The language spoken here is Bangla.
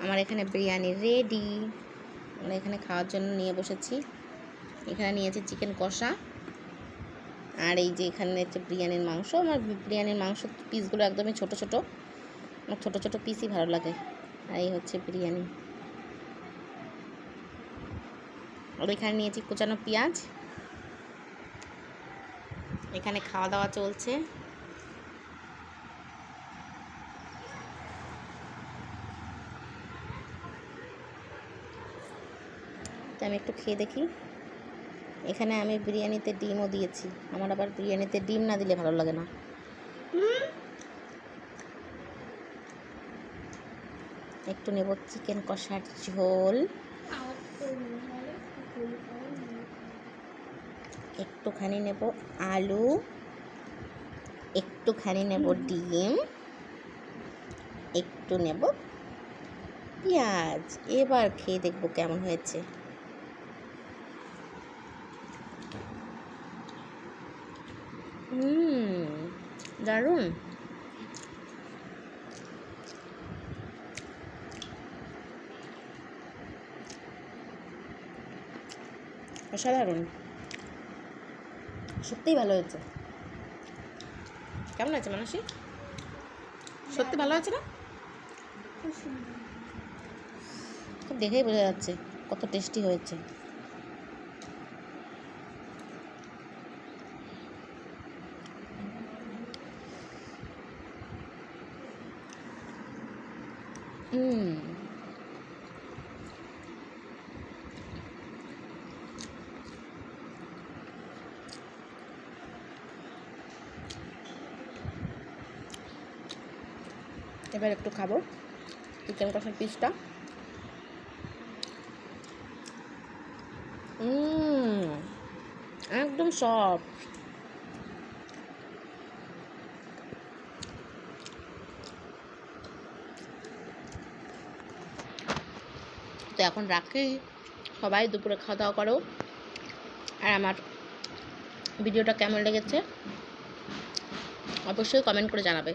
আমার এখানে বিরিয়ানি রেডি। আমরা এখানে খাওয়ার জন্য নিয়ে বসেছি। এখানে নিয়েছি চিকেন কষা, আর এই যে এখানে হচ্ছে বিরিয়ানির মাংস। আমার বিরিয়ানির মাংস পিসগুলো একদমই ছোট ছোট, আমার ছোটো ছোটো পিসই ভালো লাগে। আর এই হচ্ছে বিরিয়ানি। আর এখানে নিয়েছি কুচানো পেঁয়াজ। এখানে খাওয়া দাওয়া চলছে। তো আমি একটু খেয়ে দেখি। এখানে আমি বিরিয়ানিতে ডিমও দিয়েছি। আমার আবার বিরিয়ানিতে ডিম না দিলে ভালো লাগে না। একটু নেব চিকেন কষার ঝোল, একটুখানি নেব আলু, একটুখানি নেব ডিম, একটু নেব পেঁয়াজ। এবার খেয়ে দেখব কেমন হয়েছে। দারুণ। অসাধারণ, সত্যিই ভালো হয়েছে। কেমন আছে মানসী? সত্যি ভালো আছে না? খুব দেখেই বোঝা যাচ্ছে কত টেস্টি হয়েছে। এবার একটু খাবো চিকেন কষার পিসটা। একদম সফট। তো এখন রাখি, সবাই দুপুরে খাওয়া দাওয়া করো। আর আমার ভিডিওটা কেমন লেগেছে অবশ্যই কমেন্ট করে জানাবে।